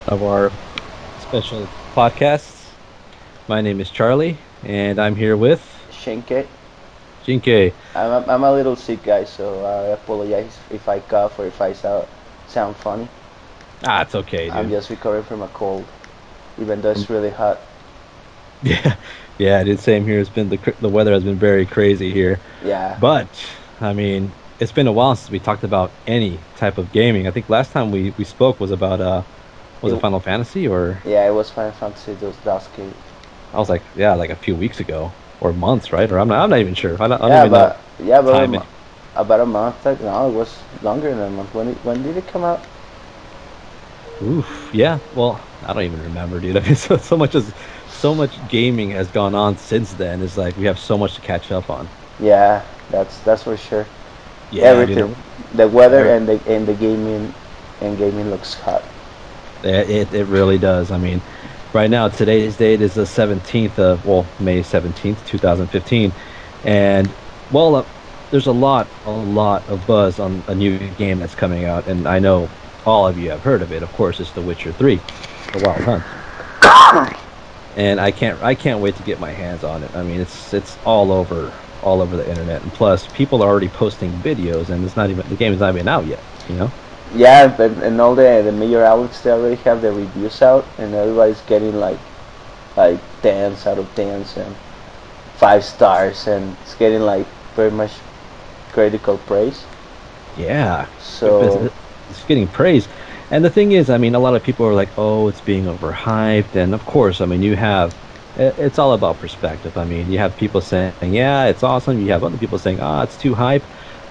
of our special podcasts. My name is Charlie, and I'm here with Shenke. Jinke. I'm a little sick, guy, so I apologize if I cough or if I sound funny. Ah, it's okay, I'm dude. just recovering from a cold, even though Um, it's really hot. yeah, yeah, dude. Same here. It's been the weather has been very crazy here, Yeah, but I mean, it's been a while since we talked about any type of gaming. I think last time we spoke was about was it it Final Fantasy or yeah, it was Final Fantasy those last game. I was like, yeah, like a few weeks ago or months, right? Or I'm not even sure. I don't Yeah, even know but yeah, time any. about a month. No, it was longer than a month. When did it come out? Oof, yeah. Well, I don't even remember, dude. I mean, so much gaming has gone on since then. It's like we have so much to catch up on. Yeah, that's for sure. Yeah, dude. Everything, the weather Every, and the gaming looks hot. it really does. I mean, right now today's date is the 17th of May 17th, 2015, and well, there's a lot of buzz on a new game that's coming out, and I know all of you have heard of it. Of course, it's The Witcher 3, The Wild Hunt. And I can't wait to get my hands on it. I mean, it's all over the internet, and plus, people are already posting videos, and it's not even the game is not even out yet. You know? Yeah, but and all the major outlets they already have the reviews out, and everybody's getting like tens out of tens and 5 stars, and it's getting like very much critical praise. Yeah, So it's getting praise, and the thing is, I mean, a lot of people are like, "Oh, it's being overhyped," and of course, I mean, it's all about perspective. I mean, you have people saying, "Yeah, it's awesome." You have other people saying, "Ah, it's too hype."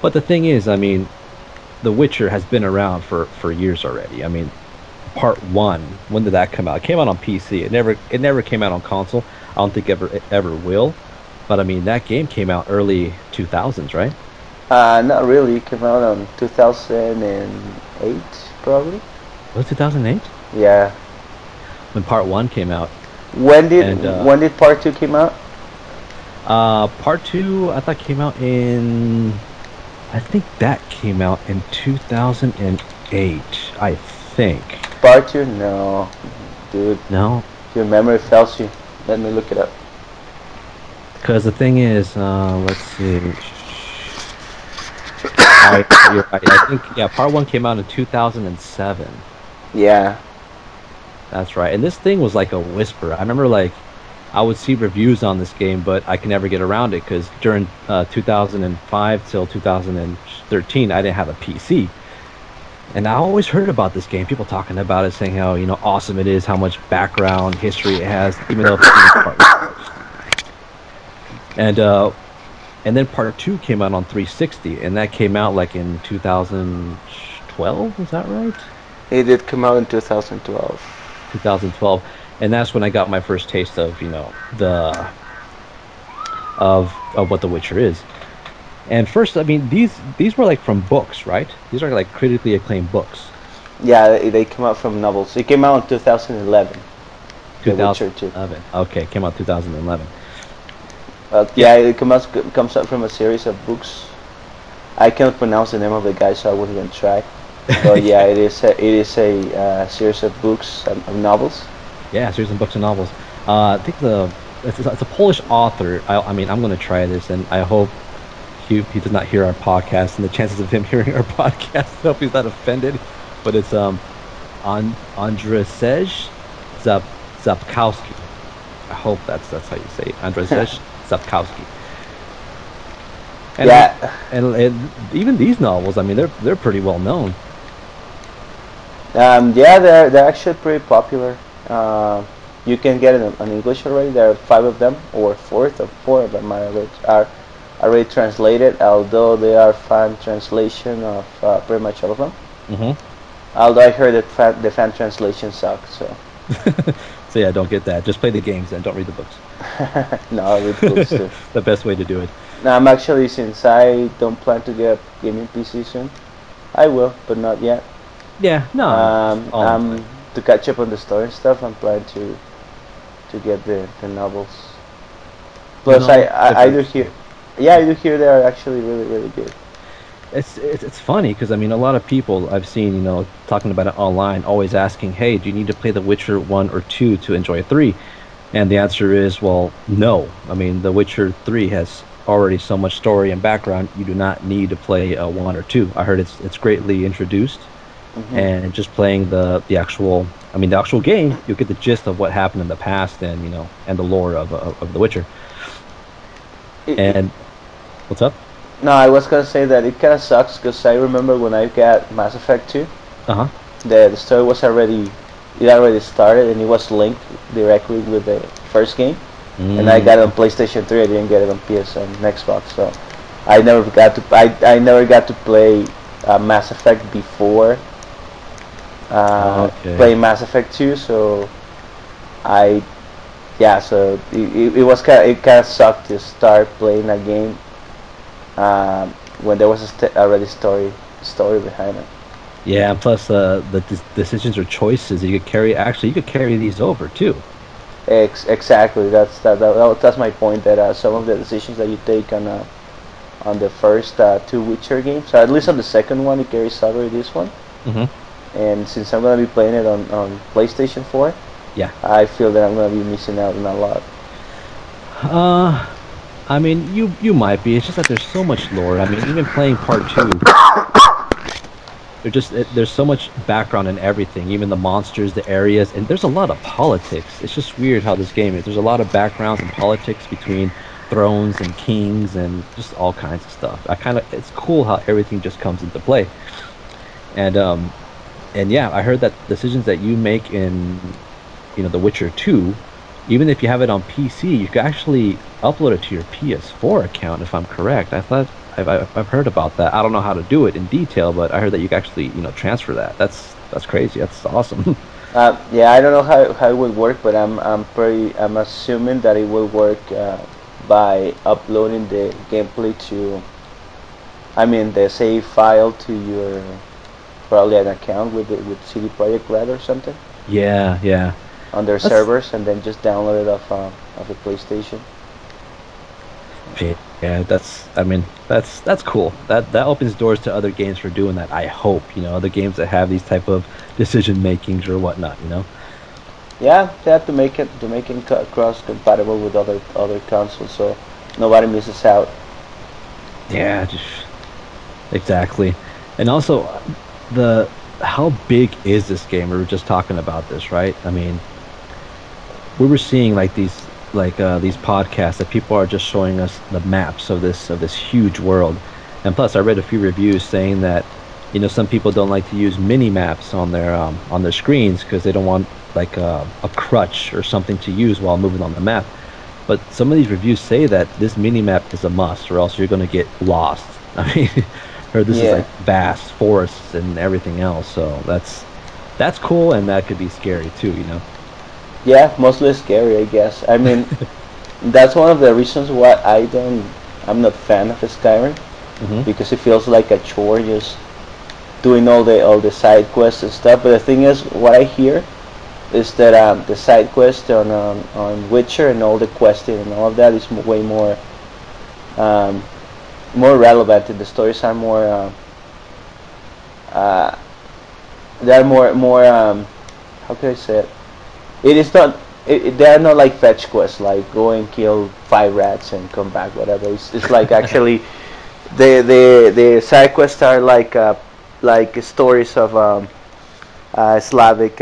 But the thing is, I mean, The Witcher has been around for years already. I mean, part one, when did that come out? It came out on PC. It never came out on console. I don't think it ever will. But I mean, that game came out early 2000s, right? not really. It came out on 2008, probably. Was it 2008 Yeah. when part one came out? When did And when did part two came out? part two, I thought came out in. I think that came out in 2008. I think. Part two? No, dude. No, Your memory fails you. Let me look it up. because the thing is, let's see. You're right. I think yeah, part one came out in 2007. Yeah. That's right. And this thing was like a whisper. I remember like I would see reviews on this game, but I could never get around it because during 2005 till 2013, I didn't have a PC. And I always heard about this game, people talking about it, saying how, awesome it is, how much background history it has, even though, part one. And and then part two came out on 360, and that came out like in 2012, is that right? It did come out in 2012. 2012. And that's when I got my first taste of, the of what The Witcher is. And first, I mean, these were like from books, right? These are like critically acclaimed books. Yeah, they come out from novels. It came out in 2011, The Witcher 2. 2011. Okay, came out 2011. Yeah. Yeah, it comes out from a series of books. I can't pronounce the name of the guy, so I wouldn't even try. But yeah, it is a series of books of novels. Yeah, series of books and novels. I think it's a Polish author. I mean, I'm going to try this, and I hope he does not hear our podcast. And the chances of him hearing our podcast, I hope he's not offended. But it's Andrzej Zap Zapkowski. I hope that's how you say it. Andrzej Zapkowski. And I mean, Yeah, and even these novels, I mean, they're pretty well known. yeah, they're actually pretty popular. You can get it in English already. There are five of them, or four of them are already translated. Although they are fan translation of pretty much all of them. Hmm. Although I heard that the fan translation sucks. So So yeah, don't get that. Just play the games and don't read the books. no, I read books too. The best way to do it. Now I'm actually, since I don't plan to get a gaming PC soon, I will, but not yet. Yeah, no, it's all in play. I'm to catch up on the story and stuff. I'm planning to get the novels. The Plus, novels, the I do books. hear, yeah, I do hear they are actually really really good. It's funny because I mean a lot of people I've seen talking about it online always asking, hey, do you need to play The Witcher 1 or 2 to enjoy 3? And the answer is, well, no. I mean, The Witcher 3 has already so much story and background. You do not need to play 1 or 2. I heard it's greatly introduced, Hmm. and just playing the actual, I mean, the actual game, you'll get the gist of what happened in the past, and and the lore of The Witcher. It, it, And what's up? no, I was gonna say that it kind of sucks because I remember when I got Mass Effect 2, Uh huh. the story was already it already started and it was linked directly with the first game. And I got it on Mm, PlayStation 3. I didn't get it on PS and Xbox, so I never got to play Mass Effect before okay. playing Mass Effect 2. So I yeah, so it was kind of sucked to start playing a game um, when there was already story behind it. Yeah, and plus the decisions or choices you could carry. Actually, you could carry these over too. Exactly. That's my point. That some of the decisions that you take on the first two Witcher games, so at least on the second one, it carries over this one. Hmm. And since I'm gonna be playing it on PlayStation 4, Yeah. I feel that I'm gonna be missing out on a lot. Uh, I mean, you might be. It's just that there's so much lore. I mean, even playing part two, there's so much background in everything, even the monsters, the areas, and there's a lot of politics. It's just weird how this game is. There's a lot of backgrounds and politics between thrones and kings and just all kinds of stuff. It's cool how everything just comes into play. And yeah, I heard that decisions that you make in The Witcher 2, even if you have it on PC, you can actually upload it to your PS4 account if I'm correct. I thought I've heard about that. I don't know how to do it in detail, but I heard that you can actually, transfer that. That's crazy. That's awesome. Yeah, I don't know how it will work, but I'm assuming that it will work by uploading the gameplay to, I mean, the save file to your probably an account with CD Projekt Red or something Yeah, yeah. on their That's servers, and then just download it off the PlayStation. yeah, I mean, that's cool. That opens doors to other games for doing that. I hope, other games that have these type of decision makings or whatnot. Yeah, they have to make it cross compatible with other consoles, so nobody misses out. Yeah, just exactly. And also the how big is this game? We were just talking about this, right? I mean, we were seeing like these podcasts that people are just showing us the maps of this huge world. And plus I read a few reviews saying that some people don't like to use mini maps on their screens because they don't want like a crutch or something to use while moving on the map. But some of these reviews say that this mini map is a must, or else you're going to get lost. I mean, or this is Yeah, like vast forests and everything else. So that's cool, and that could be scary too. yeah, mostly scary, I guess. I mean, that's one of the reasons why I'm not fan of Skyrim Hmm. because it feels like a chore just doing all the side quests and stuff. But the thing is, what I hear is that the side quest on Witcher and all the questing and all of that is way um, more relevant, and the stories are more uh, they're more how can I say it? It is not. They are not like fetch quests, like go and kill 5 rats and come back, whatever. It's like actually the side quests are like stories of Slavic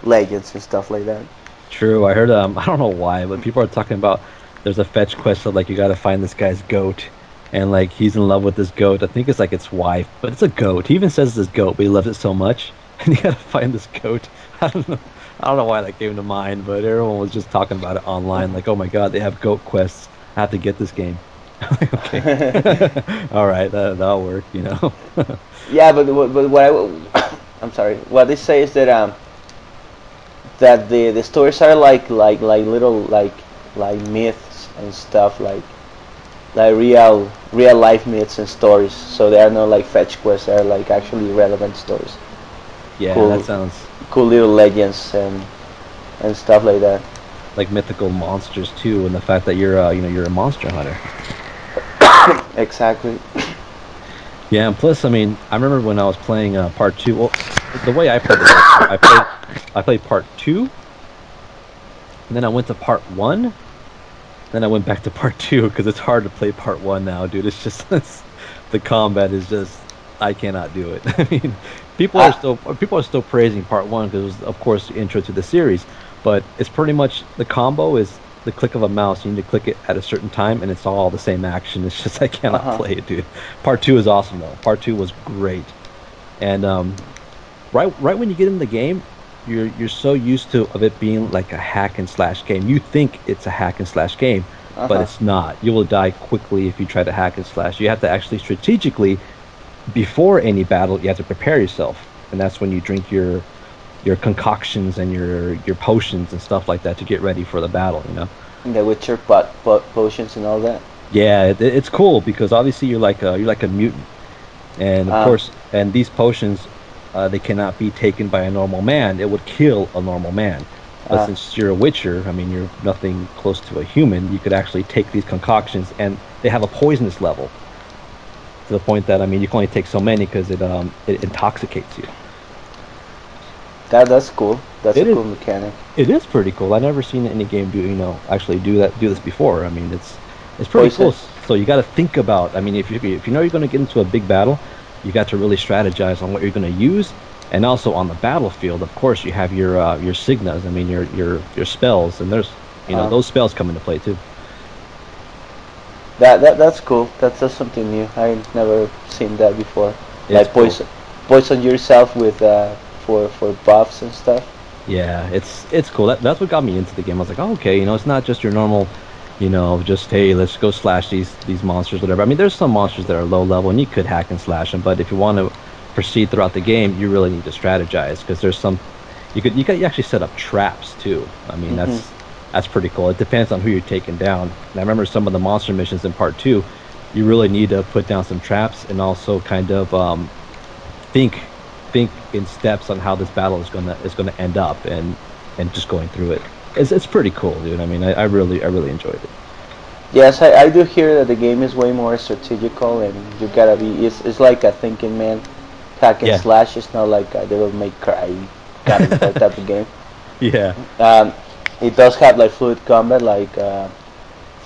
legends and stuff like that. True. I heard. I don't know why, but people are talking about there's a fetch quest of like you got to find this guy's goat, and like he's in love with this goat. I think it's like its wife, but it's a goat. He even says it's his goat, but he loves it so much, and you got to find this goat. I don't know. I don't know why that came to mind, but everyone was just talking about it online. Like, oh my God, they have goat quests. I have to get this game. Okay. All right, that'll work. Yeah, but what I'm sorry. What they say is that the stories are like little like myths and stuff like real life myths and stories. So they are not like fetch quests. They are like actually relevant stories. Yeah, that Cool sounds cool little legends and stuff like that. like mythical monsters too, and the fact that you're a monster hunter. Exactly. Yeah, and plus, I mean, I remember when I was playing part two. Well, the way I played it, was I played part two, and then I went to part one, then I went back to part two because it's hard to play part one now, dude. It's just the combat is just I cannot do it. I mean, Ah, people are still praising part one because it was, of course, the intro to the series, but it's pretty much the combo is the click of a mouse. You need to click it at a certain time, and it's all the same action. It's just I cannot uh-huh. play it, dude. Part two is awesome though. Part two was great, and right when you get in the game, you're so used to of it being like a hack and slash game. You think it's a hack and slash game, but Uh-huh. it's not. You will die quickly if you try to hack and slash. You have to actually strategically, before any battle, you have to prepare yourself, and that's when you drink your concoctions and your potions and stuff like that to get ready for the battle. You know. The Witcher but potions and all that. Yeah, it's cool because obviously you're like a mutant, and of Um, course, and these potions, they cannot be taken by a normal man. It would kill a normal man. But uh, since you're a witcher, I mean, you're nothing close to a human. You could actually take these concoctions, and they have a poisonous level to the point that I mean, you can only take so many because it intoxicates you. that's cool. That's a It is cool mechanic. it is pretty cool. I never seen any game do actually do this before. I mean, it's pretty cool. Poison. So you got to think about. I mean, if you know you're going to get into a big battle, you got to really strategize on what you're going to use, and also on the battlefield. Of course, you have your signas. I mean, your spells, and there's Uh, those spells come into play too. that's cool. That's something new. I never seen that before. It's Like cool. poison yourself with for buffs and stuff. Yeah, it's cool. That's what got me into the game. I was like, oh, okay, it's not just your normal, just hey, let's go slash these monsters, whatever. I mean, there's some monsters that are low level and you could hack and slash them, but if you want to proceed throughout the game, you really need to strategize because there's some you actually set up traps too. I mean, Hmm. that's pretty cool. It depends on who you're taking down. And I remember some of the monster missions in part two, you really need to put down some traps and also kind of think think in steps on how this battle is gonna end up and just going through it. It's pretty cool, dude. I mean, I really enjoyed it. Yes, I do hear that the game is way more strategical and you gotta be. It's like a thinking man. Hack and Yeah. slash. It's not like a Devil May Cry God of War type of game. Yeah. Um, it does have like fluid combat, like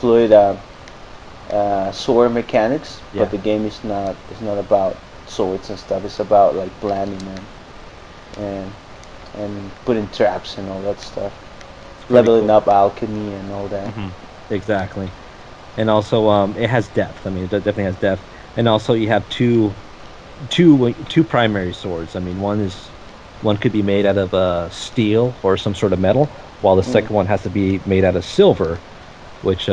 fluid sword mechanics, but Yeah. the game is not. It's not about swords and stuff. It's about like planning and and putting traps and all that stuff. It's pretty Leveling cool. up alchemy and all that. Hmm. Exactly. And also, it has depth. I mean, it definitely has depth. And also, you have two primary swords. I mean, one could be made out of steel or some sort of metal, while the Mm. second one has to be made out of silver, which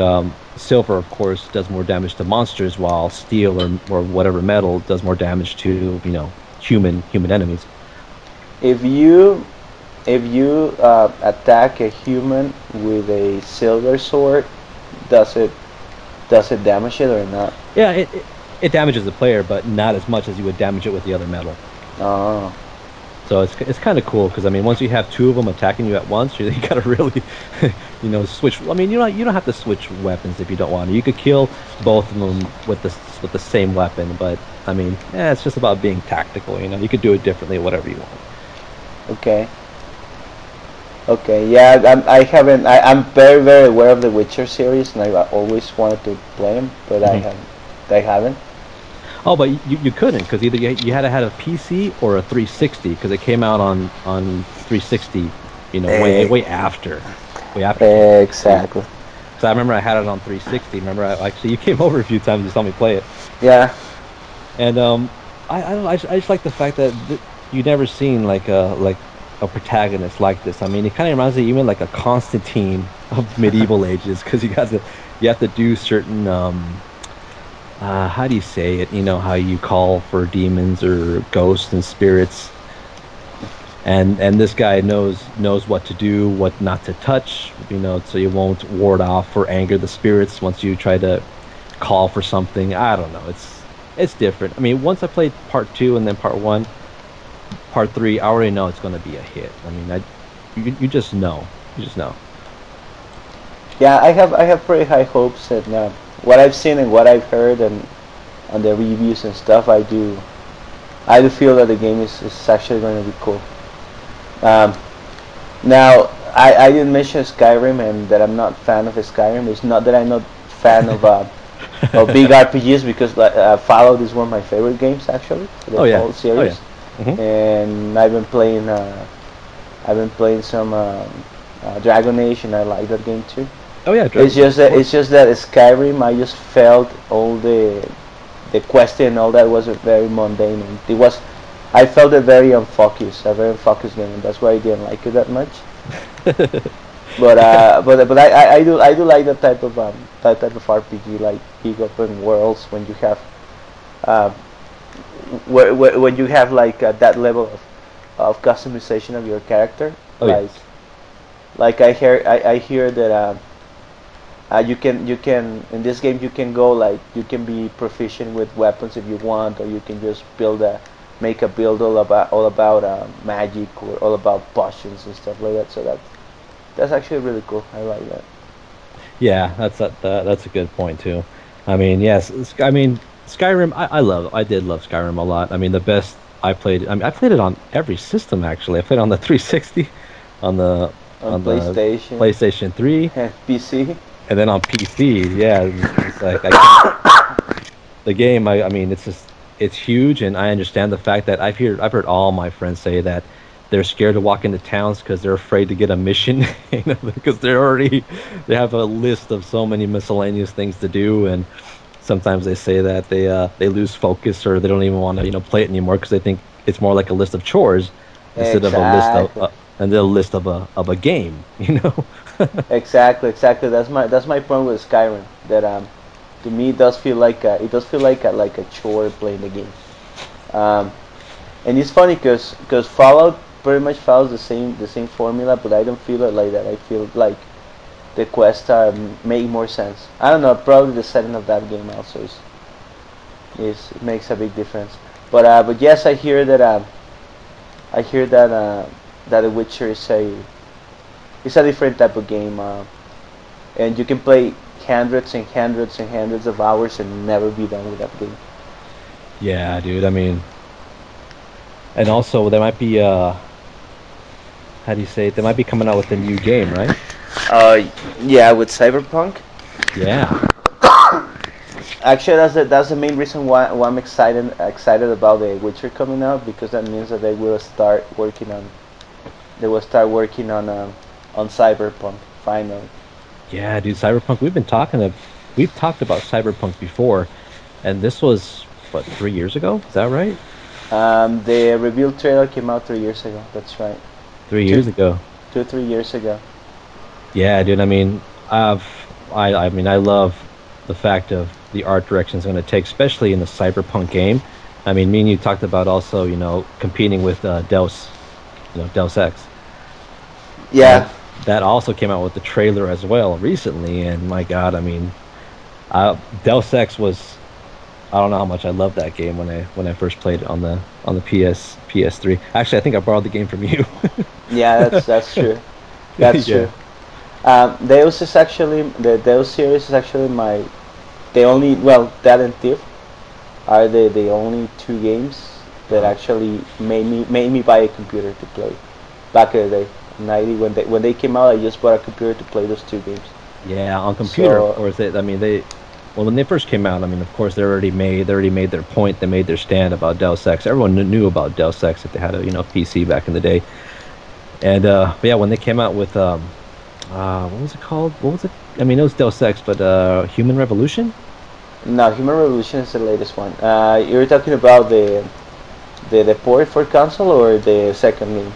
silver, of course, does more damage to monsters, while steel or whatever metal does more damage to human enemies. If you attack a human with a silver sword, does it damage it or not? Yeah, it damages the player, but not as much as you would damage it with the other metal. Oh, So it's kind of cool because I mean, once you have two of them attacking you at once, you gotta really, switch. I mean, you don't have to switch weapons if you don't want to. You could kill both of them with the same weapon, but I mean, it's just about being tactical. You could do it differently, whatever you want. okay. Okay, yeah, I haven't. I'm very, very aware of the Witcher series, and I always wanted to play them, but I Mhm. haven't. I haven't. Oh, but you couldn't because either you had to have a PC or a 360 because it came out on 360, Eh, way after PS2. exactly. So I remember I had it on 360. Remember, actually you came over a few times and saw me play it. Yeah. And I don't know, I just like the fact that you never seen like a protagonist like this. I mean, it kind of reminds me even like a Constantine of medieval ages because you have to do certain how do you say it? You know how you call for demons or ghosts and spirits, and this guy knows what to do, what not to touch. So you won't ward off or anger the spirits once you try to call for something. I don't know. It's different. I mean, once I played part two and then part one, part three, I already know it's going to be a hit. I mean, you just know. You just know. Yeah, I have pretty high hopes, and what I've seen and what I've heard, and on the reviews and stuff, I do feel that the game is actually going to be cool. Um, Now, I didn't mention Skyrim and that I'm not fan of Skyrim. It's not that I'm not fan of big RPGs because Fallout is one of my favorite games actually, the Oh yeah. whole Oh yeah. series. Hmm. And I've been playing some Dragon Age, and I like that game too. Oh yeah. It's just that Skyrim, I just felt all the quest and all that was very mundane, and I felt it very unfocused, a very unfocused game, and that's why I didn't like it that much. But I do like that type of RPG, like big open worlds when you have uh, when you have like that level of customization of your character. Oh Like yes. I hear that you can in this game you can go like you can be proficient with weapons if you want, or you can just make a build all about magic or all about potions and stuff like that. So that's actually really cool. I like that. Yeah, that's a good point too. I mean, yes, I mean Skyrim. I did love Skyrim a lot. I mean, the best I played. I mean, I played it on every system actually. I played on the 360, on the On on the PlayStation PlayStation 3, and PC. and then on PC. Yeah, it's like I can't, the game. I mean, it's huge, and I understand the fact that I've heard all my friends say that they're scared to walk into towns because they're afraid to get a mission, you know, because they have a list of so many miscellaneous things to do, and sometimes they say that they lose focus or they don't even want to play it anymore because they think it's more like a list of chores instead of a list of Exactly. and a list of a game, you know. Exactly. That's my point with Skyrim. That to me it does feel like a chore playing the game. Um, and it's funny because Fallout pretty much follows the same formula, but I don't feel it like that. I feel like the quests make more sense. I don't know. Probably the setting of that game also is it makes a big difference. But yes, I hear that The Witcher is a different type of game, and you can play hundreds and hundreds and hundreds of hours and never be done with that game. Yeah, dude. I mean, and also there might be how do you say it? They might be coming out with a new game, right? Uh, yeah, with Cyberpunk. Yeah. Actually, that's the main reason why I'm excited about the Witcher coming out, because that means that they will start working on Cyberpunk finally. Yeah, dude, Cyberpunk. We've talked about Cyberpunk before, and this was what 3 years ago? Is that right? The reveal trailer came out 3 years ago. That's right. Three Two, years ago. 3 years ago. Yeah, dude. I mean, I've I mean, I love the fact of the art direction it's going to take, especially in the Cyberpunk game. I mean, me and you talked about also, competing with Deus Ex, Yeah, and that also came out with the trailer as well recently. And my God, I mean, Deus Ex was I don't know how much I loved that game when I first played it on the PS3. Actually, I think I borrowed the game from you. yeah, that's true. That's Yeah. true. The Deus series is actually my the only well that and Thief are the only two games that Uh-huh. actually made me buy a computer to play back in the day. '90 when they came out, I just bought a computer to play those two games. Yeah, on computer, of So course. I mean, well, when they first came out, I mean, of course, they already made their point. They made their stand about Deus Ex. Everyone knew about Deus Ex if they had a PC back in the day. And but yeah, when they came out with what was it called? What was it? I mean, it was Deus Ex, but Human Revolution. no, Human Revolution is the latest one. You're talking about the port for console or the second game?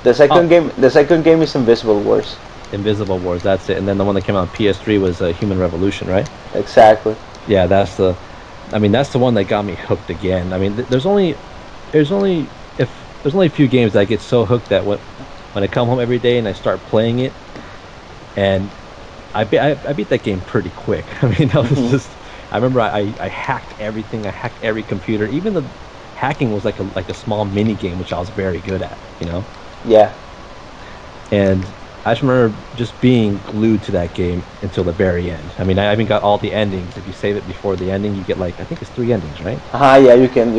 Oh, The second game is Invisible Wars. Invisible Wars. That's it. And then the one that came out on PS3 was Human Revolution, right? Exactly. Yeah, I mean, that's the one that got me hooked again. I mean, there's only if there's only a few games that I get so hooked that when I come home every day and I start playing it, and I beat that game pretty quick. I mean, that was Hmm. just. I remember I hacked everything. I hacked every computer. Even the hacking was like a small mini game, which I was very good at. Yeah. And I just remember just being glued to that game until the very end. I mean, I even got all the endings. If you save it before the ending, you get like I think it's 3 endings, right? Yeah, you can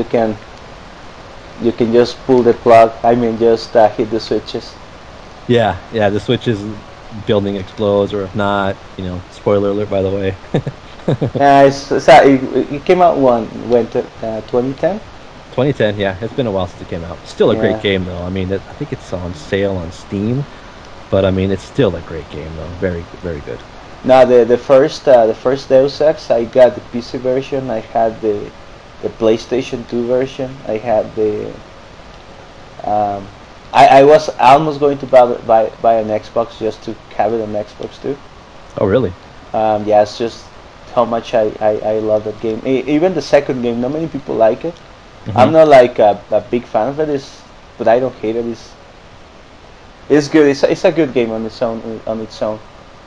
just pull the plug. I mean, just hit the switches. Yeah, yeah. The switches building explodes, or if not, spoiler alert, by the way. It came out when 2010. 2010, yeah, it's been a while since it came out. Still a great Yeah. game though. I mean, I think it's on sale on Steam, but I mean, it's still a great game though. Very, very good. Now the first Deus Ex, I got the PC version. I had the PlayStation 2 version. I had the um, I was almost going to buy an Xbox just to have it on Xbox too. Oh, really? Yeah, it's just how much I love that game. Even the second game, not many people like it. I'm Hmm. not like a big fan of it, but I don't hate it. It's good. It's a good game on its own.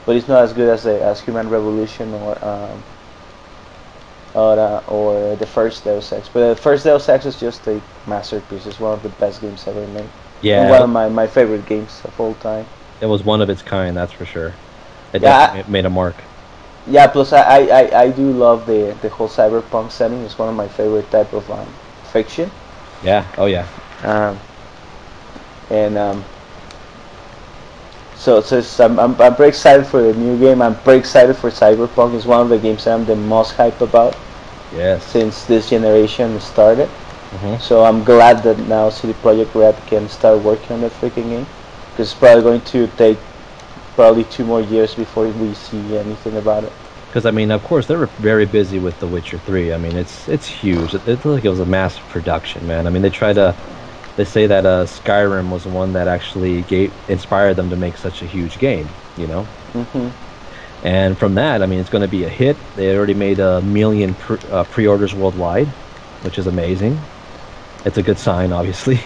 But it's not as good as Human Revolution or the first Deus Ex. But the first Deus Ex is just a masterpiece. It's one of the best games ever made, and one Yeah, of my favorite games of all time. it was one of its kind, that's for sure. It Yeah, definitely made a mark. yeah. Plus, I do love the whole cyberpunk setting. It's one of my favorite type of fiction. Yeah. Oh, yeah. Um, and I'm very excited for the new game. I'm very excited for Cyberpunk. It's one of the games I'm the most hyped about Yes. since this generation started. Hmm. So I'm glad that now CD Projekt Red can start working on that freaking game. Because it's probably going to take probably 2 more years before we see anything about it. Because I mean, of course, they were very busy with The Witcher 3. I mean, it's huge. It looked like it was a massive production, man. I mean, they say that Skyrim was the one that actually inspired them to make such a huge game, you know. Hmm. And from that, I mean, it's going to be a hit. They already made 1 million pre-orders worldwide, which is amazing. It's a good sign, obviously.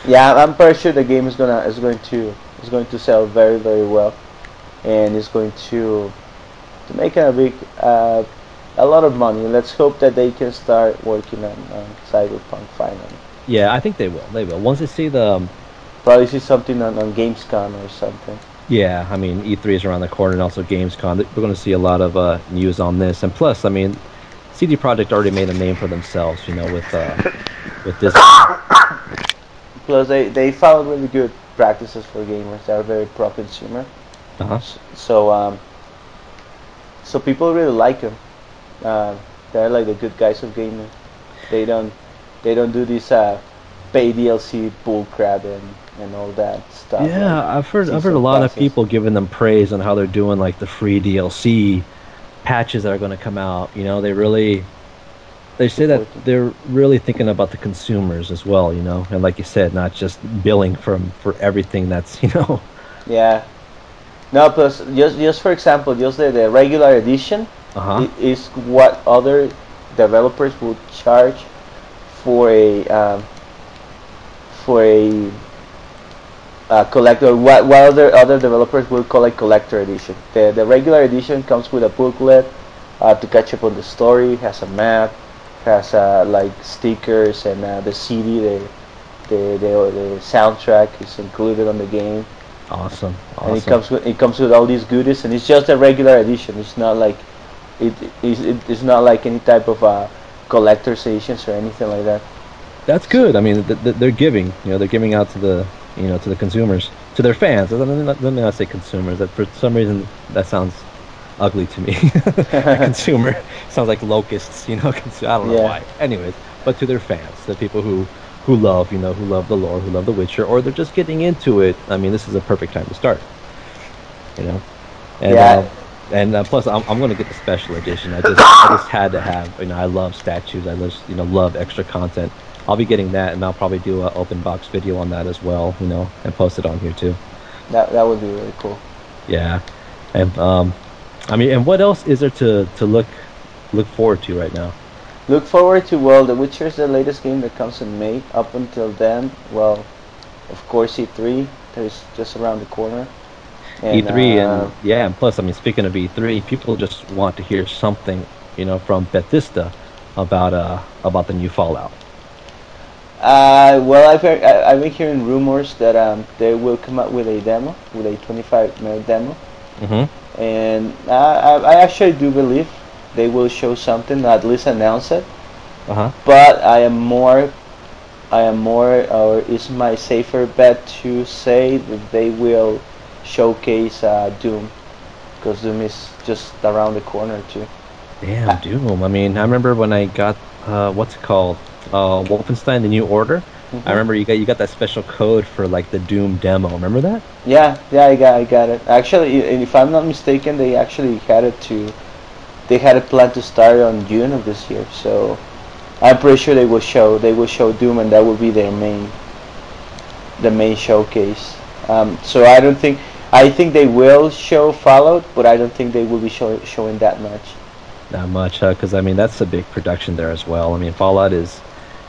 Yeah, I'm pretty sure the game is going to sell very very well, and it's going to make a lot of money. Let's hope that they can start working on Cyberpunk finally. Yeah, I think they will. They will. Once they see Probably see something on Gamescom or something. yeah, I mean, E3 is around the corner, and also Gamescom. We're going to see a lot of news on this. And plus, I mean, CD Projekt already made a name for themselves, with this. Plus, they found really good practices for gamers. They are very pro-consumer. Uh-huh. So people really like them. They're like the good guys of gaming. They don't they don't do this pay DLC bull crap and all that stuff like Yeah, I've heard a season lot of passes. people giving them praise on how they're doing like the free DLC patches that are going to come out. They say that Supporting. they're really thinking about the consumers as well, and like you said, not just billing for everything that's, Yeah. No, plus just for example, just the regular edition uh-huh. is what other developers would charge for a collector. What other developers will call a collector edition. The regular edition comes with a booklet to catch up on the story. Has a map, has like stickers and the CD, the soundtrack is included on the game, Awesome. and it Awesome. comes with all these goodies, and it's just a regular edition. It's not like it's not like any type of collector's editions or anything like that. That's good. I mean, they're giving, they're giving out to the consumers, to their fans. Let me not say consumers. That for some reason that sounds ugly to me. A consumer sounds like locusts, I don't know Yeah. why. Anyways, but to their fans, the people who love, who love the lore, who love The Witcher, or they're just getting into it. I mean, this is a perfect time to start. You know, and Yeah. plus, I'm going to get the special edition. I just had to have. I love statues. I just love extra content. I'll be getting that, and I'll probably do an open box video on that as well. And post it on here too. That would be really cool. Yeah, and I mean, and what else is there to look forward to right now? Look forward to, well, The Witcher is the latest game that comes in May. Up until then, well, of course E3 that is just around the corner. And E3, and yeah, and plus, I mean, speaking of E3, people just want to hear something, from Bethesda about the new Fallout. Well, I've been hearing rumors that they will come up with a demo, with a 25-minute demo, Mm-hmm. and I actually do believe they will show something, at least announce it. Uh-huh. But or is my safer bet to say that they will showcase Doom, because Doom is just around the corner too. Damn, Doom. I mean, I remember when I got what's it called? Wolfenstein: The New Order. I Hmm. remember you got that special code for like the Doom demo. Remember that? Yeah, yeah, I got it. Actually, if I'm not mistaken, they had a plan to start on June of this year. So I'm pretty sure they will show Doom, and that will be the main showcase. So I think they will show Fallout, but I don't think they will be showing that much. Not much, because I mean that's a big production there as well. I mean, Fallout is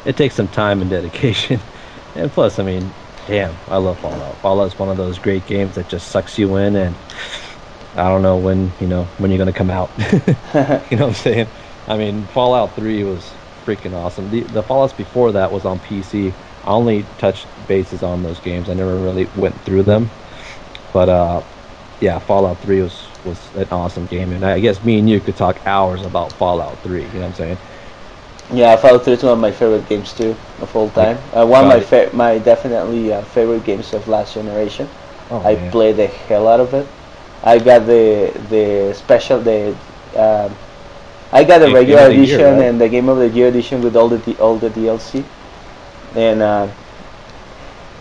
it takes some time and dedication, and plus, I mean, damn, I love Fallout. Fallout is one of those great games that just sucks you in, and I don't know when you're gonna come out. You know what I'm saying? I mean, Fallout 3 was freaking awesome. The Fallouts before that was on PC. I only touched bases on those games. I never really went through them. But yeah, Fallout 3 was an awesome game, and I guess me and you could talk hours about Fallout 3. You know what I'm saying? Yeah, Fallout 3 is one of my favorite games too of all Like, time. One of got it. my definitely favorite games of last generation. Oh I man, played the hell out of it. I got the special the um, I got the Game regular of the year, edition right? and the Game of the Year edition with all the DLC.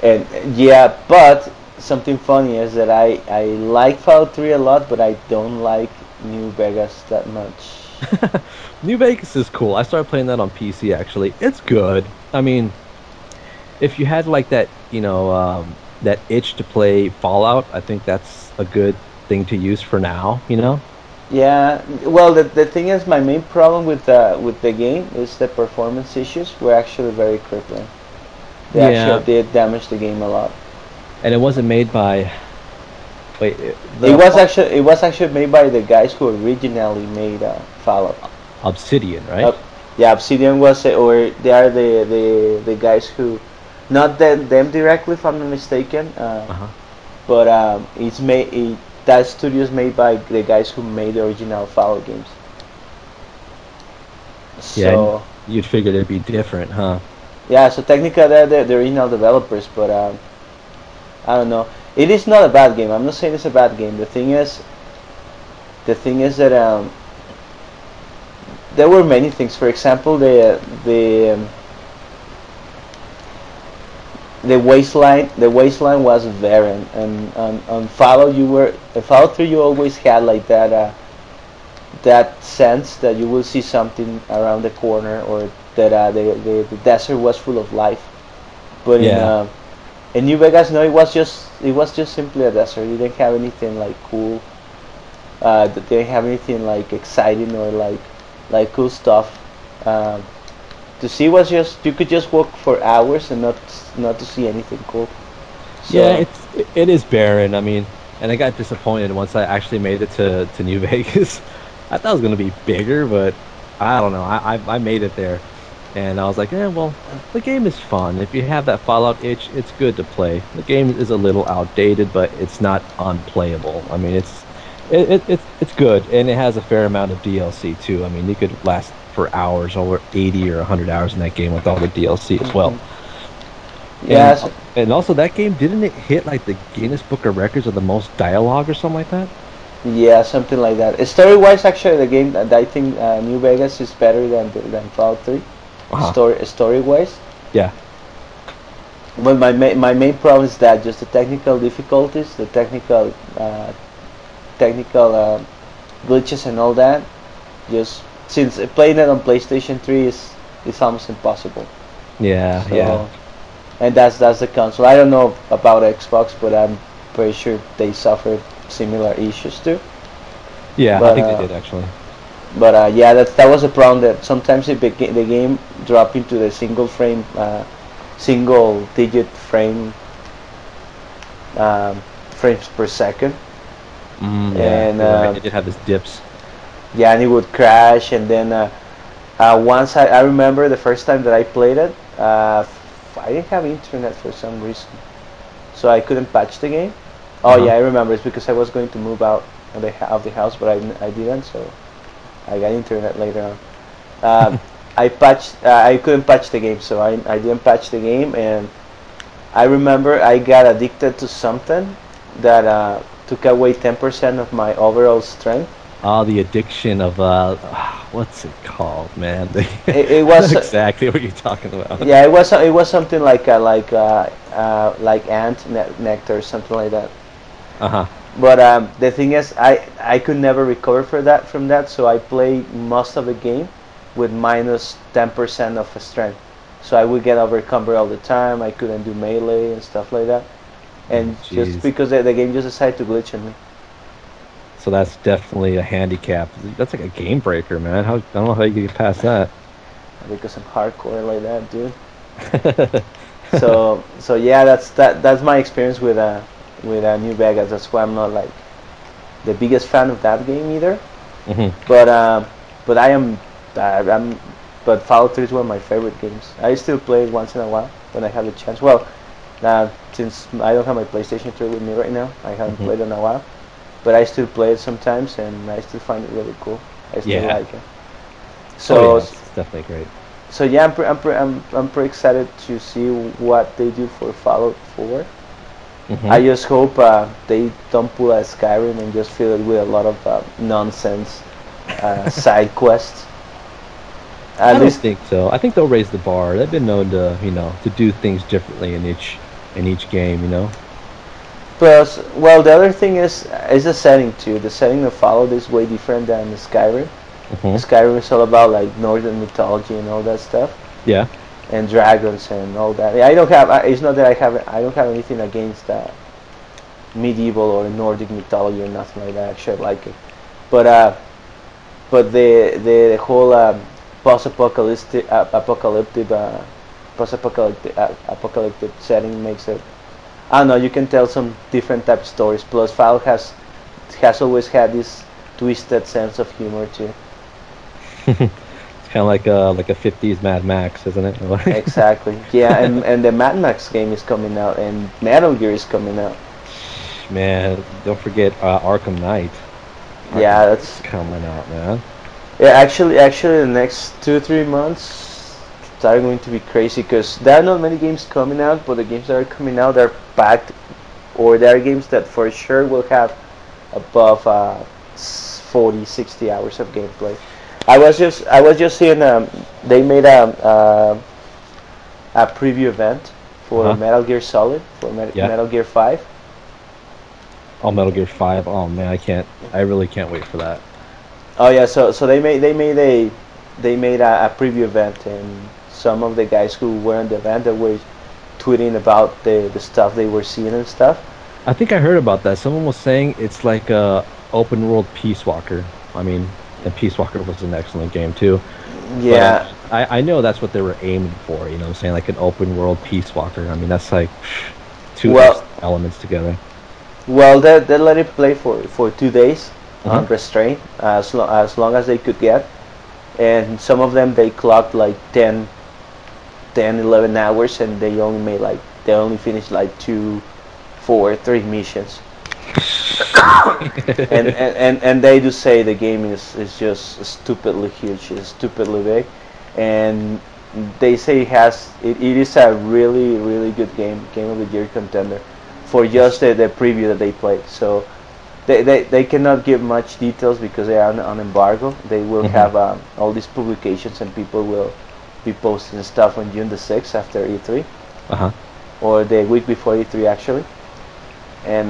And yeah, but something funny is that I like Fallout 3 a lot, but I don't like New Vegas that much. New Vegas is cool. I started playing that on PC actually. It's good. I mean, if you had like that, that itch to play Fallout, I think that's a good thing to use for now, you know? Yeah, well, the thing is, my main problem with the game is the performance issues were actually very crippling. They actually Yeah, did damage the game a lot. and it wasn't made by wait, It was actually made by the guys who originally made Fallout. Obsidian, right? Uh, yeah, Obsidian was or they are the guys who, not them directly if I'm not mistaken, Uh-huh. but that studio is made by the guys who made the original Fallout games. Yeah, and So you'd figure it'd be different, huh? yeah, so technically they're the original developers, but I don't know. It is not a bad game. I'm not saying it's a bad game. The thing is that there were many things. For example, the waistline was barren, and on Fallout Fallout 3 you always had like that sense that you will see something around the corner, or that the desert was full of life. But Yeah. in New Vegas, no, it was just simply a desert. You didn't have anything like cool. They didn't have anything like exciting or like cool stuff. Um, to see was just you could just walk for hours and not to see anything cool. Yeah, So it is barren. I mean, and I got disappointed once I actually made it to New Vegas. I thought it was gonna be bigger, but I don't know. I made it there, and I was like, well, the game is fun. If you have that Fallout itch, it's good to play. The game is a little outdated, but it's not unplayable. I mean, it's good, and it has a fair amount of DLC too. I mean, you could last for hours, over 80 or 100 hours in that game with all the DLC as well. mhm. And Yes, and also that game didn't it hit like the Guinness Book of Records of the most dialogue or something like that? yeah, something like that. Story wise, actually, the game I think New Vegas is better than Fallout 3. Uh-huh. Story wise. Yeah. But my main problem is that just the technical difficulties, the technical glitches and all that. Just since playing it on PlayStation 3 is almost impossible. Yeah, yeah. So and that's the console. I don't know about Xbox, but I'm pretty sure they suffered similar issues too. Yeah, I But think they did actually. yeah, that was a problem that sometimes the game drop into the single digit um, frames per second, Yeah, and you're right. It did have its dips. yeah, and it would crash. And then once I remember the first time that I played it, I didn't have internet for some reason, so I couldn't patch the game. Oh yeah, I remember. It's because I was going to move out of the house, but I didn't, so I got internet later on. I couldn't patch the game, so I didn't patch the game, and I remember I got addicted to something that took away 10% of my overall strength. Oh, the addiction of what's it called, man? It was exactly what you're talking about. yeah, it was something like ant nectar or something like that. Uh-huh. But the thing is, I could never recover from that, so I played most of the game with minus 10% of strength. So I would get overcumbered all the time. I couldn't do melee and stuff like that. And just because the game just decided to glitch on me. So that's definitely a handicap. That's like a game breaker, man. I don't know how you get past that. Because I'm hardcore like that, dude. so yeah, that's my experience with New Vegas. That's why I'm not like the biggest fan of that game either. But but Fallout 3 is one of my favorite games. I still play it once in a while when I have the chance. Well, since I don't have my PlayStation 3 with me right now, I haven't played it in a while. But I still play it sometimes, and I still find it really cool. I still like it. So it's definitely great. So yeah, I'm pretty excited to see what they do for Fallout 4. I just hope they don't pull a Skyrim and just fill it with a lot of nonsense side quests. I don't think so. I think they'll raise the bar. They've been known to, to do things differently in each game, Plus, well, the other thing is the setting too. The setting of Fallout is way different than the Skyrim. Skyrim is all about like northern mythology and all that stuff. Yeah. And dragons and all that. I don't have. It's not that I don't have anything against medieval or Nordic mythology or nothing like that. Actually, I like it. But the whole post-apocalyptic setting makes it. I don't know. You can tell some different type of stories. Plus, Fallout has always had this twisted sense of humor too. It's kind of like a 50s Mad Max, isn't it? Exactly. Yeah, and the Mad Max game is coming out, and Metal Gear is coming out. Man, don't forget Arkham Knight. Yeah, that's coming out, man. Yeah, actually, the next 2-3 months are going to be crazy because there are not many games coming out, but the games that are coming out are packed, or there are games that for sure will have above 40-60 hours of gameplay. I was just seeing they made a preview event for Metal Gear Solid, for Metal Gear 5. Oh, Metal Gear 5. Oh man, I really can't wait for that. Oh yeah, so they made a preview event, and some of the guys who were in the event that were tweeting about the stuff they were seeing and stuff. I think I heard about that. Someone was saying it's like a open world Peace Walker. I mean, and Peace Walker was an excellent game too. Yeah. But I know that's what they were aiming for, I'm saying, like an open world Peace Walker. I mean, that's like two elements together. Well, they let it play for 2 days on restraint, as long as they could get. And some of them they clocked like 10, 11 hours, and they only finished like 2, 4, 3 missions. and they do say the game is just stupidly huge, it's stupidly big, and they say it is a really good game of the year contender for just the preview that they played. So they cannot give much details because they are on embargo. They will have all these publications, and people will be posting stuff on June the 6th after E3, or the week before E3 actually, and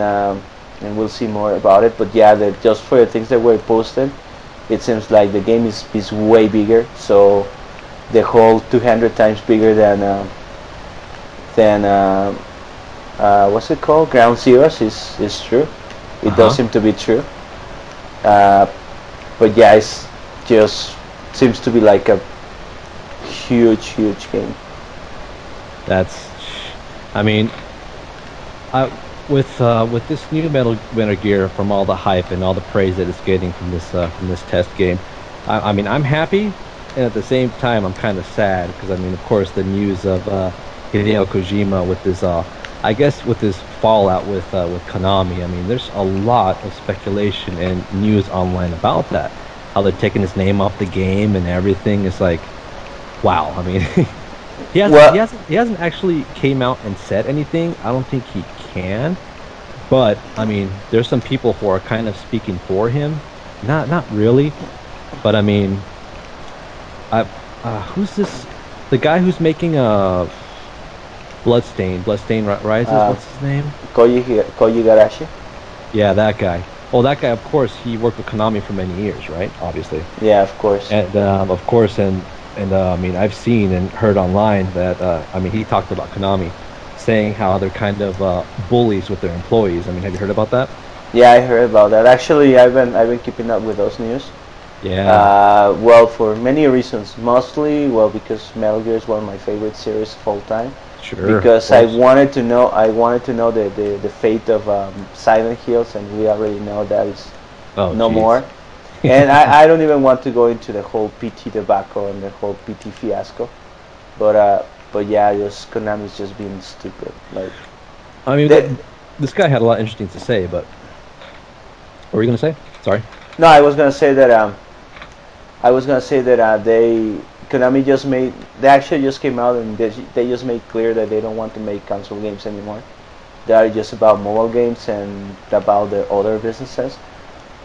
we'll see more about it. But yeah, just for the things that were posted, it seems like the game is way bigger. So the whole 200 times bigger than what's it called? Ground Zeroes is true. It does seem to be true. But yeah, it's just seems to be like a huge game. I mean, with this new Metal Gear, from all the hype and all the praise that it's getting from this test game, I mean, I'm happy, and at the same time I'm kind of sad because, I mean, of course, the news of Hideo Kojima with his I guess with his fallout with Konami. I mean, there's a lot of speculation and news online about that. How they're taking his name off the game and everything. It's like, wow. I mean, Well, he hasn't actually came out and said anything. I don't think he can. But I mean, there's some people who are kind of speaking for him. Not really, but I mean, I who's this? The guy who's making Rises. uh, What's his name? Koji Garashi. Yeah, that guy. Well, that guy, of course, he worked with Konami for many years, right? Obviously, Yeah, of course. and of course, and I mean, I've seen and heard online that I mean, he talked about Konami, saying how they're kind of bullies with their employees. I mean, have you heard about that? Yeah, I heard about that. Actually, I've been keeping up with those news. Yeah, Well, for many reasons. Mostly, well, because Metal Gear is one of my favorite series of all time. sure, of Because course. I wanted to know the fate of Silent Hills, and we already know that is Oh, no jeez. more. And I don't even want to go into the whole PT debacle and the whole PT fiasco. But yeah, just Konami's just being stupid. Like, I mean, they, this guy had a lot interesting to say, but what were you gonna say? Sorry. no, I was gonna say that Konami just made they actually just came out and they just made clear that they don't want to make console games anymore. They are just about mobile games and about their other businesses,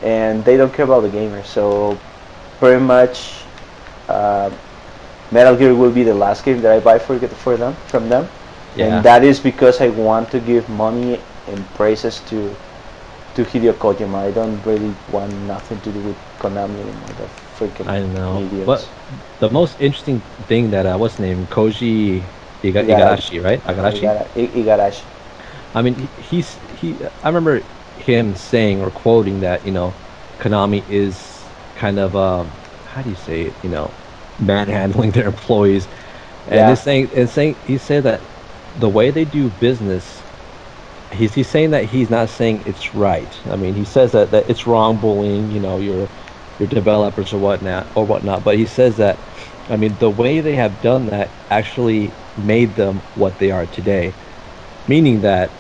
and they don't care about the gamers. So pretty much, uh, Metal Gear will be the last game that I buy for them from them, and Yeah. that is because I want to give money and praises to Hideo Kojima. I don't really want nothing to do with Konami anymore. The freaking I know. But idiots. the most interesting thing that what's his name? Koji Igarashi. Igarashi, right? Igarashi. Igarashi. I mean, he. I remember him saying or quoting that Konami is kind of how do you say it? Manhandling their employees, and Yeah. saying he said that the way they do business. He's saying that he's not saying it's right. I mean, he says that it's wrong bullying, your developers or whatnot. But he says that, I mean, the way they have done that actually made them what they are today. Meaning that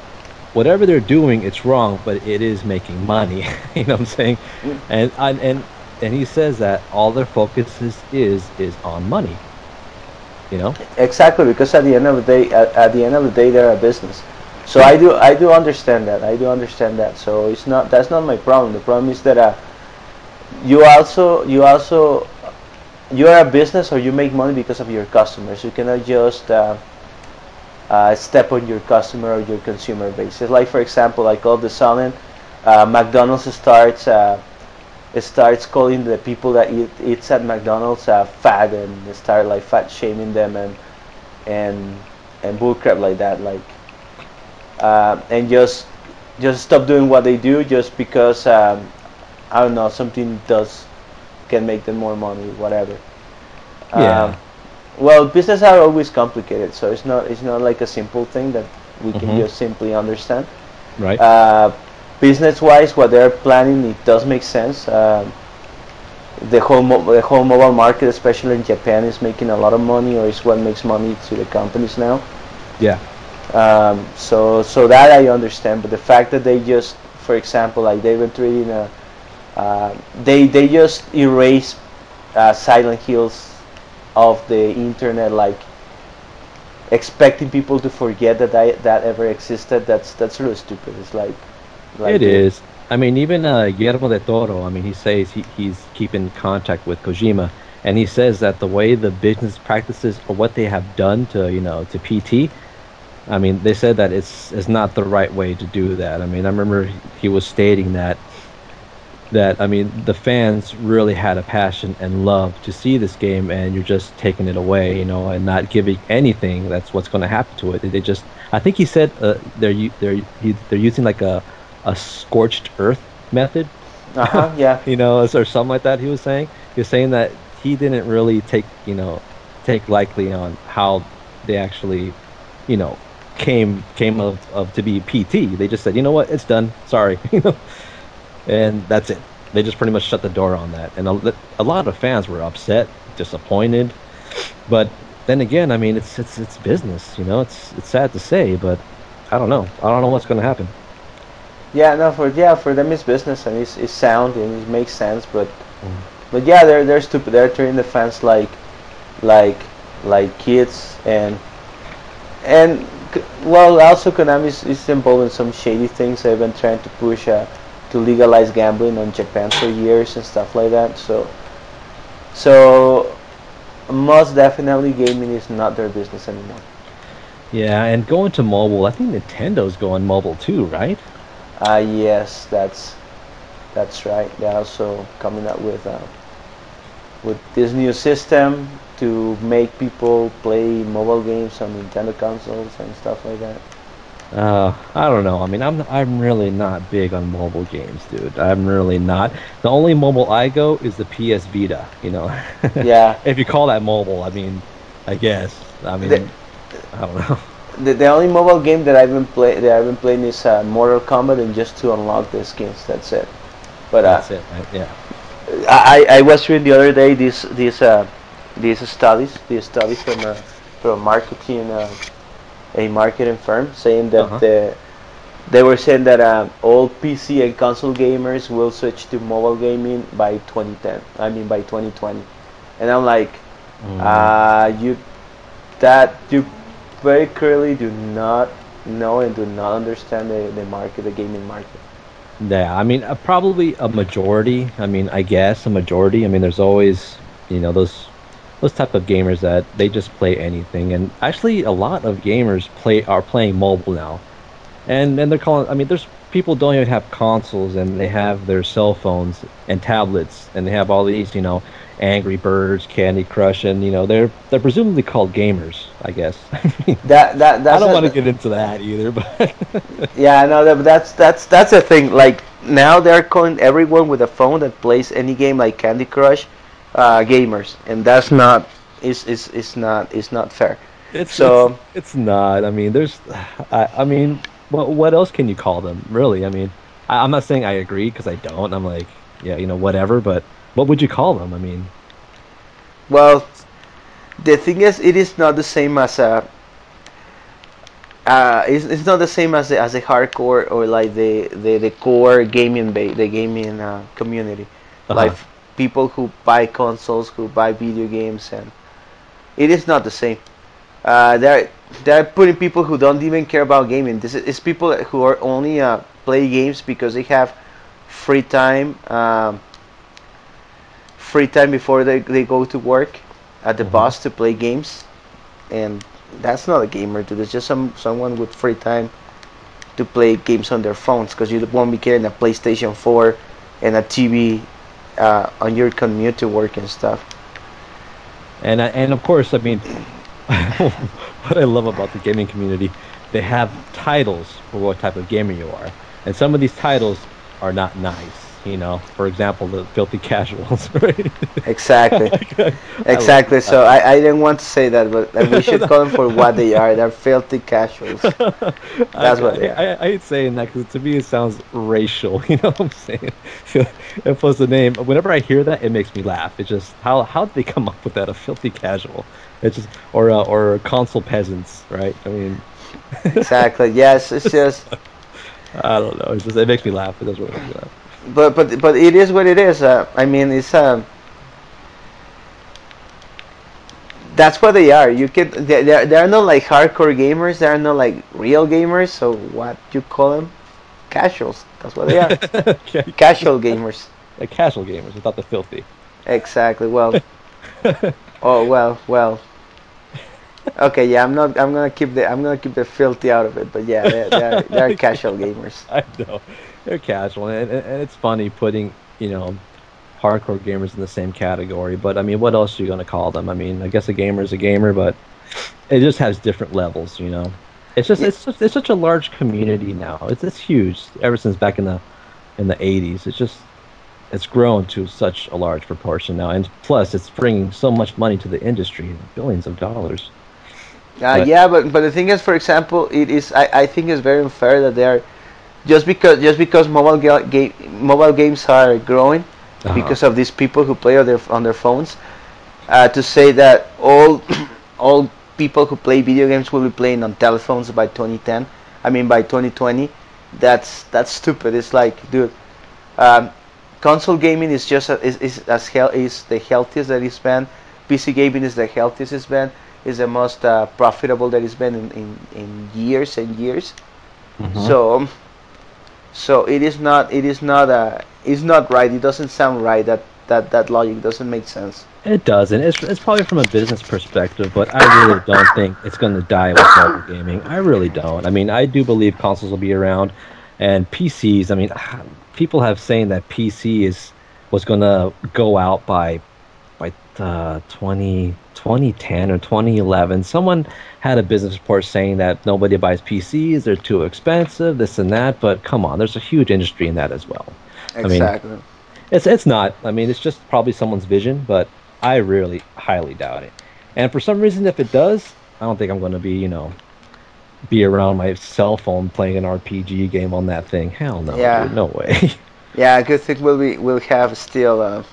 whatever they're doing, it's wrong, but it is making money. You know what I'm saying? Mm. And he says that all their focus is on money. You know? Exactly, because at the end of the day, they're a business. So I do understand that. I do understand that. So it's not that's not my problem. The problem is that you also you're a business or you make money because of your customers. You cannot just step on your customer or your consumer base. It's like, for example, like all of a sudden, McDonald's starts calling the people that eats at McDonald's fat, and they start like fat shaming them and and bullcrap like that, like and just stop doing what they do just because I don't know, something does can make them more money, whatever. Um, Yeah. well, business are always complicated, so it's not like a simple thing that we can Hmm. just simply understand. Right. Uh, Business-wise, what they're planning, it does make sense. The whole mobile market, especially in Japan, is making a lot of money, or is what makes money to the companies now. Yeah. So that I understand, but the fact that they just, for example, like they've been treating they just erase Silent Hills of the internet, like expecting people to forget that ever existed. That's really stupid. It's like It the is. I mean, even Guillermo de Toro, I mean, he says he's keeping contact with Kojima, and he says that the way the business practices or what they have done to PT, I mean, they said that it's not the right way to do that. I mean, I remember he was stating that I mean, the fans really had a passion and love to see this game, and you're just taking it away, and not giving anything. That's what's going to happen to it. They just, I think he said they're using like a scorched earth method, yeah. or something like that. He was saying that he didn't really take likely on how they actually, you know, came of to be PT. They just said, you know what, it's done. Sorry, and that's it. They just pretty much shut the door on that, and a lot of fans were upset, disappointed, but then again, I mean, it's business, you know. It's sad to say, but I don't know. I don't know what's going to happen. Yeah, no, for them it's business and it's sound and it makes sense, Mm. but yeah, they're stupid. They're treating the fans like like kids and well, also Konami is involved in some shady things. They've been trying to push to legalize gambling on Japan for years and stuff like that. So most definitely gaming is not their business anymore. Yeah, and going to mobile, I think Nintendo's going mobile too, right? Yes, that's right. They're also coming up with this new system to make people play mobile games on Nintendo consoles and stuff like that. I don't know. I mean, I'm really not big on mobile games, dude. I'm really not. The only mobile I go is the PS Vita, you know. Yeah, If you call that mobile, I mean, I guess. I the, mean, I don't know. the only mobile game that I've been playing is Mortal Kombat and just to unlock the skins. That's it. But That's it, right? Yeah. I was reading the other day these studies from marketing a marketing firm saying that Uh-huh. they were saying that all PC and console gamers will switch to mobile gaming by 2010. I mean by 2020, and I'm like, Mm. you that you very clearly do not know and do not understand the market, the gaming market. Yeah, I mean, probably a majority. I mean, I guess a majority. I mean, there's always, those type of gamers that they just play anything. And actually, a lot of gamers are playing mobile now. And they're calling. I mean, there's people don't even have consoles, and they have their cell phones and tablets, and they have all these, Angry Birds, Candy Crush, and they're presumably called gamers, I guess. I mean, I That's don't want to a, get into that either, but yeah, no, that's the thing. Like now they're calling everyone with a phone that plays any game like Candy Crush gamers, and that's not is not fair. It's it's So it's not. I mean, I mean, what else can you call them, really? I mean, I'm not saying I agree because I don't. I'm like, yeah, whatever. But what would you call them? I mean, well, the thing is, it is not the same as a it's not the same as a hardcore or like the core the gaming community, like uh-huh. people who buy consoles, who buy video games, and it is not the same. They're putting people who don't even care about gaming. This is people who are only play games because they have free time, free time before they go to work at the Hmm. bus to play games, and that's not a gamer, dude. It's just someone with free time to play games on their phones because you won't be getting a PlayStation 4 and a TV on your commute to work and stuff. And of course, I mean, what I love about the gaming community, they have titles for what type of gamer you are, and some of these titles are not nice. For example, the filthy casuals, right? Exactly. I love Exactly. that. So I didn't want to say that, but we should call them for what they are. They're filthy casuals. That's what they are. I hate saying that because to me it sounds racial. You know what I'm saying? It was the name. Whenever I hear that, it makes me laugh. It's just how did they come up with that? A filthy casual. It's just or console peasants, right? I mean, Exactly. Yes, it's just, I don't know. It makes me laugh. It does really make me laugh. but it is what it is. I mean, it's that's what they are. You can they're not like hardcore gamers. They're not like real gamers. So what you call them? Casuals. That's what they are. Casual gamers. Casual gamers without the filthy. Exactly. Well. Oh well. Okay, yeah, I'm gonna keep the filthy out of it, but yeah, they're casual gamers. I know they're casual, and it's funny putting hardcore gamers in the same category. But I mean, what else are you gonna call them? I mean, I guess a gamer is a gamer, but it just has different levels. Yeah, It's such a large community now. It's huge ever since back in the 80s. It's grown to such a large proportion now, and plus it's bringing so much money to the industry, billions of dollars. But yeah, but the thing is, for example, I think it's very unfair that they're just because mobile games are growing uh because of these people who play on their phones, to say that all all people who play video games will be playing on telephones by 2010. I mean by 2020. That's stupid. It's like, dude, um, console gaming is just is the healthiest that it's been. PC gaming is the healthiest it's been. Is the most profitable that it's been in years and years. Hmm. So it's not right. It doesn't sound right. That logic doesn't make sense. It doesn't. It's probably from a business perspective, but I really don't think it's going to die with mobile gaming. I really don't. I mean, I do believe consoles will be around, and PCs. I mean, people have saying that PC was going to go out by 2010 or 2011. Someone had a business report saying that nobody buys PCs. They're too expensive. This and that. But come on, there's a huge industry in that as well. I mean, Exactly. it's not. I mean, it's just probably someone's vision, but I really highly doubt it. And for some reason, if it does, I don't think I'm going to be around my cell phone playing an RPG game on that thing. Hell no, dude, Yeah. no way. Yeah. I could think we'll have still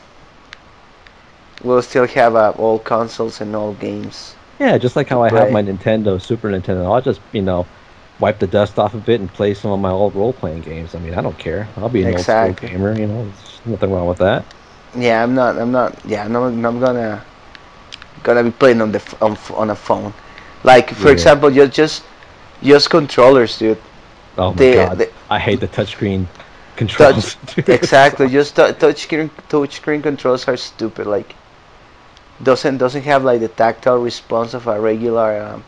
we'll still have old consoles and old games Yeah, just like to how I have my play. Nintendo, Super Nintendo. I'll just wipe the dust off of it and play some of my old role-playing games. I mean, I don't care. I'll be an old school Exactly. gamer. There's nothing wrong with that. Yeah. I'm not. I'm not. Yeah. No. I'm gonna be playing on on a phone. Like for Yeah. example, just controllers, dude. Oh my God, The I hate the touchscreen touch controls, dude. It exactly. sucks. Just touchscreen controls are stupid. Like doesn't have like the tactile response of a regular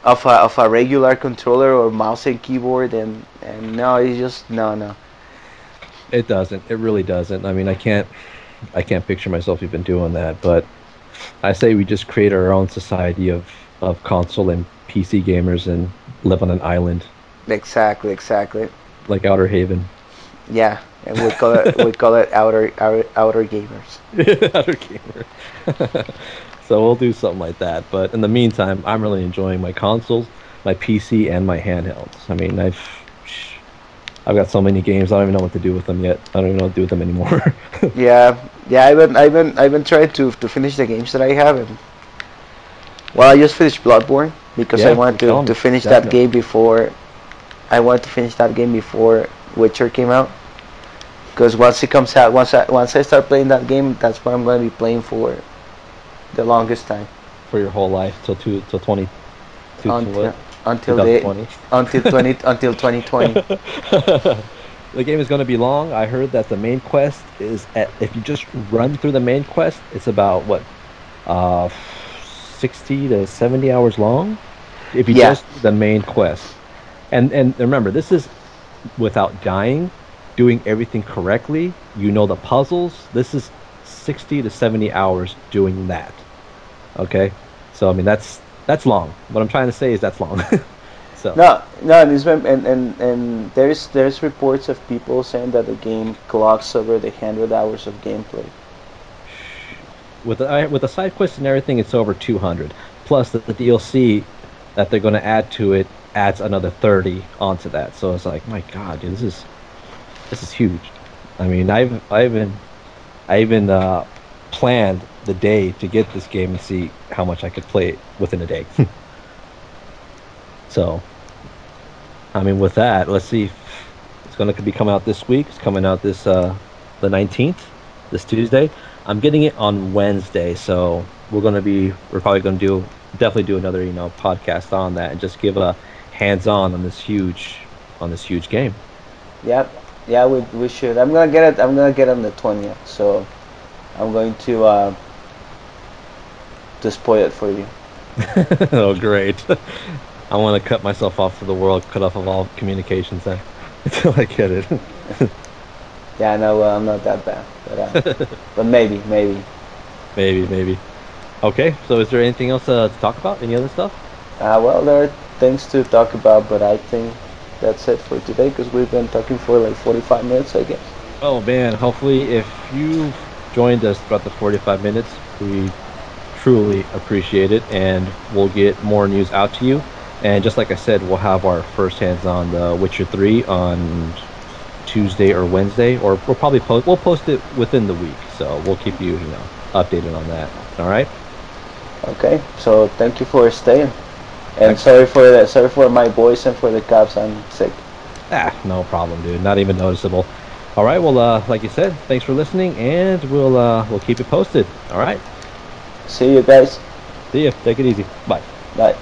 of a regular controller or mouse and keyboard, and no, it's just no. It doesn't. It really doesn't. I mean, I can't picture myself even doing that. But I say we just create our own society of console and PC gamers and live on an island Exactly. like Outer Haven. Yeah, and we call it outer gamers. Outer gamer. So we'll do something like that. But in the meantime, I'm really enjoying my consoles, my PC, and my handhelds. I mean, I've got so many games. I don't even know what to do with them yet. I don't even know what to do with them anymore. Yeah, yeah. I've been trying to finish the games that I have, and well, I just finished Bloodborne because I Yeah, wanted you're telling to me. finish that Definitely. game before I wanted to finish that game before Witcher came out. Because once it comes out, once I start playing that game, that's what I'm going to be playing for the longest time For your whole life till 20 to until what? until the 2020. until 2020. The game is going to be long. I heard that the main quest is if you just run through the main quest, it's about what, uh, 60 to 70 hours long. If you Yeah, just do the main quest, and remember, this is without dying, doing everything correctly. You know the puzzles. This is 60 to 70 hours doing that. Okay, so I mean that's long. What I'm trying to say is that's long. So no, and, and there's reports of people saying that the game clocks over the 100 hours of gameplay. with the side quests and everything, it's over 200. Plus the DLC that they're going to add to it adds another 30 onto that. So it's like, my God, dude, this is huge. I mean, I even planned the day to get this game and see how much I could play it within a day. So I mean, with that, let's see. It's going to be coming out this week. It's coming out the 19th, this Tuesday. I'm getting it on Wednesday, so we're probably going to definitely do another podcast on that and just give a hands-on on this huge game. Yep, yeah, we should. I'm gonna get it. I'm gonna get it on the 20th. So I'm going to spoil it for you. Oh, great! I want to cut myself off to the world, cut off of all communications then until I get it. Yeah, no, well, I'm not that bad, but maybe. Maybe, maybe. Okay, so is there anything else to talk about? Any other stuff? Well, there are things to talk about, but I think that's it for today because we've been talking for like 45 minutes, I guess. Oh man, hopefully if you've joined us throughout the 45 minutes, we truly appreciate it and we'll get more news out to you. And just like I said, we'll have our first hands on the Witcher 3 on Tuesday or Wednesday, or we'll post it within the week. So we'll keep you, updated on that. All right? Okay, so thank you for staying, and Thanks. sorry for my voice and for the cops. I'm sick. No problem, dude. Not even noticeable. All right. Well, like you said, thanks for listening, and we'll keep it posted. All right. See you guys. See ya. Take it easy. Bye. Bye.